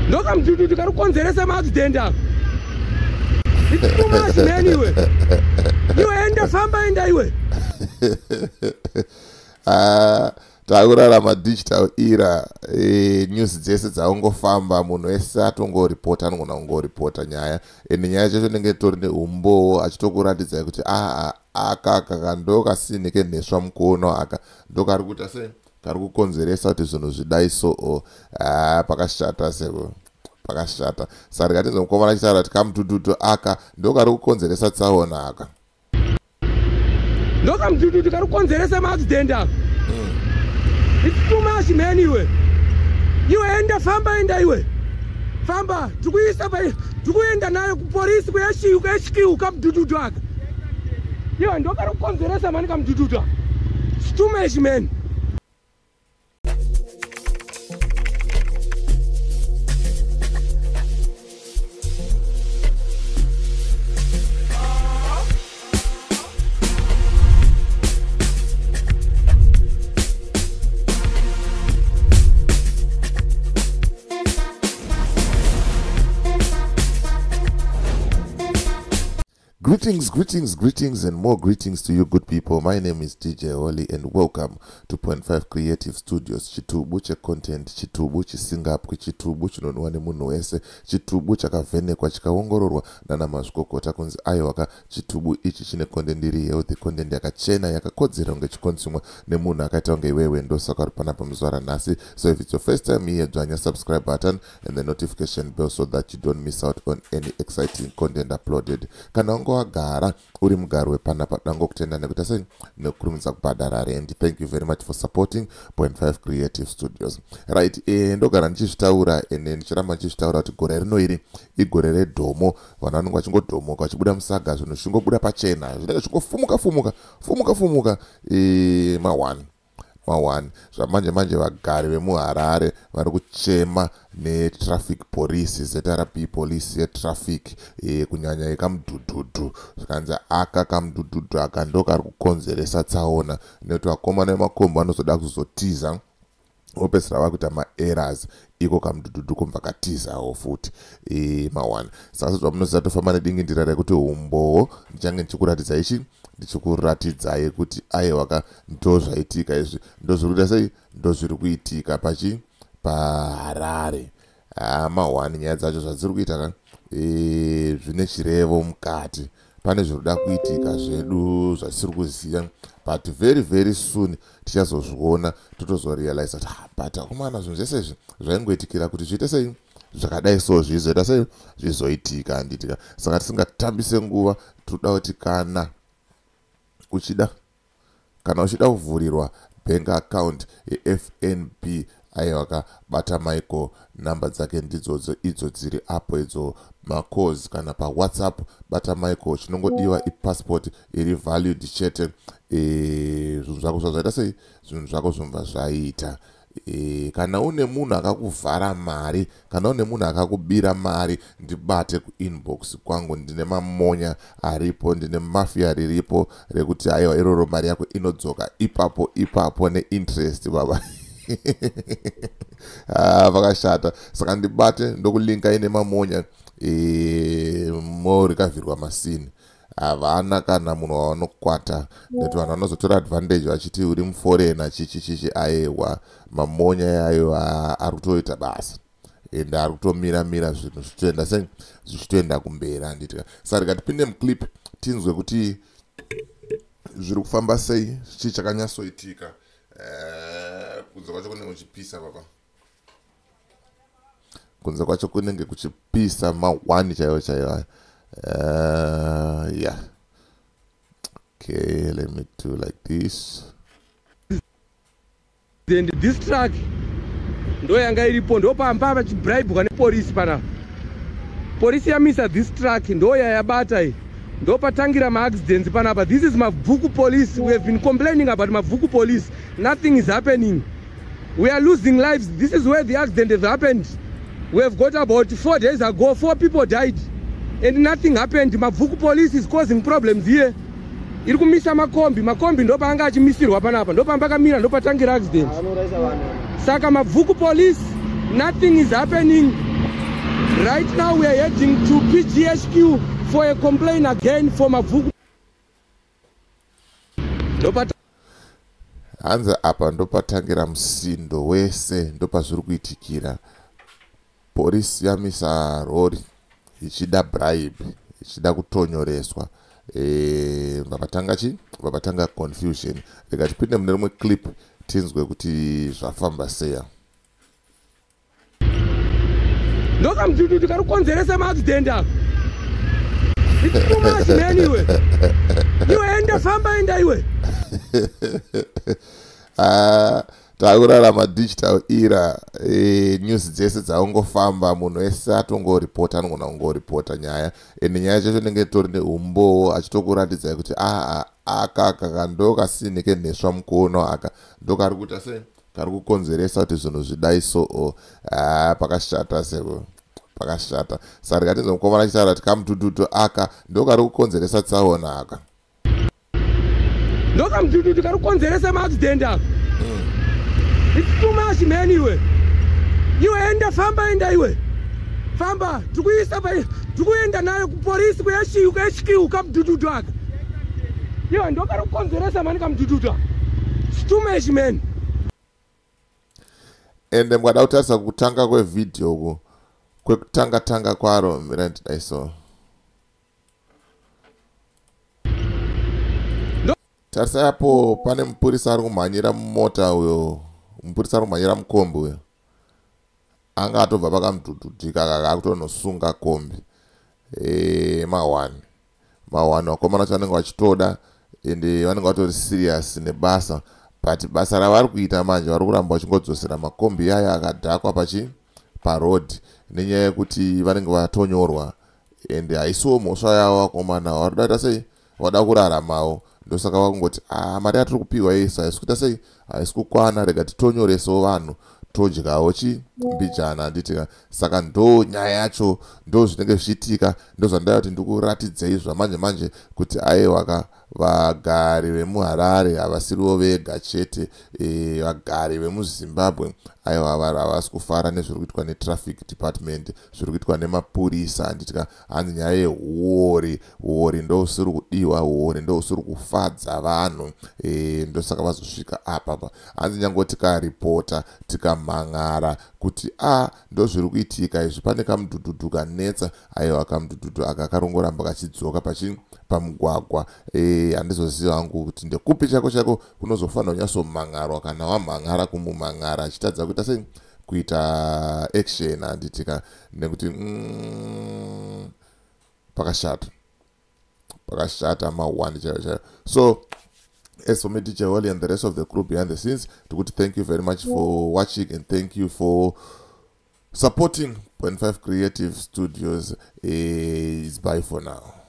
Ndoka mdudu karukonzeresa maaccident ako. It's too much man iwe. Iwe enda famba enda iwe. Takurarama digital era, news dzese dzaungofamba munhu wese atongoripota anogona kungoripota nyaya ende nyaya chacho nenge tori neumbowo achitokuratidzai kuti aka ndokasinike neswa mukuono aka ndokari kuita sei kari kukonzeresa kuti zvinhu zvidai so pakashata seko pakashata saka katinzomukomana achitaura kuti kamutututu aka ndokari kukonzeresa tsaona aka ndokamutututu kari kukonzeresa maaccident ako. It's too much man iwe. Iwe enda famba enda iwe. Famba, tukuenda nayo kupolisi kuyashikiu kamudududu aka. Iwe ndokari kukonzeresa mani kamudududu aka. It's too much man. Greetings and more greetings to you good people. My name is DJ Oli and welcome to 0.5 Creative Studios. Chitubu che content, chitubu chisingapwe, chitubu chinonwa nemunhu wese, chitubu chakavhenekwa chikaongororwa nana mazvikokota kunzi aiwaka chitubu ichi chine content iri healthy, content yakachena yakakodzera kunge chikonsumwa nemunhu akaita kunge iwewe ndosaka uri panapa muzuva ranhasi. So if it's your first time here, dzvanya subscribe button and the notification bell so that you don't miss out on any exciting content uploaded. Kana wagara uri mugaro wepanapa dangokutenda nekuita sei nekurumidza kubhadhara rent. Thank you very much for supporting 0.5 Creative Studios. Right, ndogara ndichizvitaura ende ndichiramba ndichizvitaura kuti gore rino iri igore redhomo. Vanhu vanenge vachingodhomoka vachibuda musaga zvinhu zvichingobuda pachena zvinenge zvingofumuka mawani zvamanje vagari vemuharare vari kuchema netraffic police ZRP police yetraffic kunyanya yekamudhudhudhu zvikanzi aka kamudhudhudhu aka ndokari kukonzeresa tsaona nekuti vakomana vemakombo vanozoda kuzotiza opesera vakuita maerrors iko kamudhudhudhu kumva katizawo futi mawani. Saka zvamunoziva tofamba nedingindira rekuti umbowo ndichange ndichikuratidza ichi ndichikuratidzai kuti aiwaka ndozvaitika izvi ndozvirikuita sei ndozviri kuitika paharare mawani. Nyaya dzacho zvadziri kuita zvine chirevo mukati, pane zvirikuda kuitika zvedu zvatisiri kuziva, but very soon tichazozviona totozorealize kuti but akomana zvinhu zvese izvi zvaingoitikira kuti zviite sei zvakadai so zvizoita sei zvizoitika handitika. Saka tisingatambise nguva, toda kuti kana uchida kuvhurirwa bank account yeFNB aiwaka bata Michael, namba dzake ndidzodzo idzo dziri apo idzo macalls kana paWhatsApp bata Michael. Chinongodiwa ipassport iri valued chete, zvinhu zvako zvaita sei zvinhu zvako zvobva zvaita. Kana une munhu akakuvhara mari, kana une munhu akakubira mari, ndibate kuinbox kwangu, ndine mamonya aripo, ndine mafia riripo rekuti aiwa iroro mari yako inodzoka ipapo neinterest baba. Vakashata. Saka ndibate ndokulinka ine mamonya morikavhirwa masini. Havana kana munhu wavanokwata nekuti vanhu vanozotora advantage vachiti uri muforena chichi aiwa mamonya yayo ari kutoita basa ende ari kutomira zvinhu zvichitoenda sei zvichitoenda kumberi handitika. Saka tikatipinde muclip tinzwe kuti zviri kufamba sei chii chakanyatsoitika. Kunze kwacho kunenge kuchipisa baba, kunze kwacho kunenge kuchipisa mawani chaiwo. Yeah. Okay, let me do like this. Then this truck ndo yanga iripo ndo pamba vachibribwa nepolisi panapa. Polisi yamisa this truck ndo yayabata iyi. Ndo patangira ma-accidents panapa. This is Mavuku police. We have been complaining about Mavuku police. Nothing is happening. We are losing lives. This is where the accident has happened. We have got about 4 days ago, 4 people died. And nothing happened. Mavuku police is causing problems here. Iri kumisa makombi ndo panga achimisirwa panapa, ndo pamba kamira ndo patangira accident. Saka Mavuku police, nothing is happening. Right now we are heading to PGHQ for a complaint again for Mavuku. Hanzi apa ndopatangira musindo wese, ndopazviri kuitikira. Polisi yamisa rori ichida bribe, ichida kutonyoreswa. Vapatanga confusion. Rega tipinde mune rimwe clip tinzwe kuti zvafamba seya. Ndoka mdudu karukonzeresa maaccident ako. It's too much man iwe. Iwe enda famba enda iwe. Takurarama digital era, news dzese dzaungofamba, munhu wese atongoripota, anogona kungoripota nyaya. Ende nyaya chacho inenge tori neumbo achitokuratidzai kuti aka ndokasiinike neswa mukuono aka ndokari kuita sei kari kukonzeresa kuti zvinhu zvidai so pakashata seko pakashata. Saka rikatinzwa mukomana achitaura kuti kamutututu aka ndokari kukonzeresa tsaona aka. Ndoka mdudu kari kukonzeresa maaccident ako. It's too much man iwe. Iwe enda famba enda iwe. Famba, tukuenda nayo kupolisi kuyashiki kamdudu aka. Iwe ndokari kukonzeresa mani kamdudu aka. It's too much man. Ende mwada kutarisa kutanga kwevideo ku kwekutanga kwaro mirandi daiso. Tarisa yapo pane mupurisa ari kumhanyira mumota uyo, mupurisa ari kumhanyira mukombi uyo. Anga atobva pakamudhudhudhika kakakutonosunga kombi. Mahwani vakomana vacho vanenge vachitoda ende vanenge vatori serious nebasa. But basa ravari kuita manje vari kuramba vachingodzosera makombi aya akadhakwa paroad nenyaya yekuti vanenge vatonyorwa ende haisiwo mhosva yavo vakomana varikuda kuita sei vada kuraramawo. Ndosaka vakungoti mari yatiri kupiwa yese haisi kuita sei haisi kukwana, rega titonyoresewo vanhu todyawo mbijana handitika. Saka ndo nyaya yacho, ndo zvinenge zvichiitika, ndo zvandaya kuti ndikuratidzei zvamanje kuti aiwa vagari vemuHarare havasiriwo vega chete, vagari vemuZimbabwe aiwa havasi kufara nezviri kuitwa netraffic department, zviri kuitwa nemapurisa handitika. Hanzi nyaya yehuori ndo usiri kudiwa, huori ndo usiri kufadza vanhu. Ndosaka vazosvika apa hanzi nyange tikaripota tikamhangara kuti ndo zviri kuitika izvi, pane kamudhudhudhu kanetsa, aiwa kamudhudhudhu aka karongoramba kachidzoka pamugwagwa. Handizoziva hangu kuti ndekupi chako kunozofanira kunyasomhangarwa kana wamhangara kumumhangara achitadza kuita sei kuita action handitika, nekuti pakashata mahwani chaiwo. So as for me, DJ Wally and the rest of the crew behind the scenes, to good thank you very much for watching and thank you for supporting 0.5 Creative Studios. Is bye for now.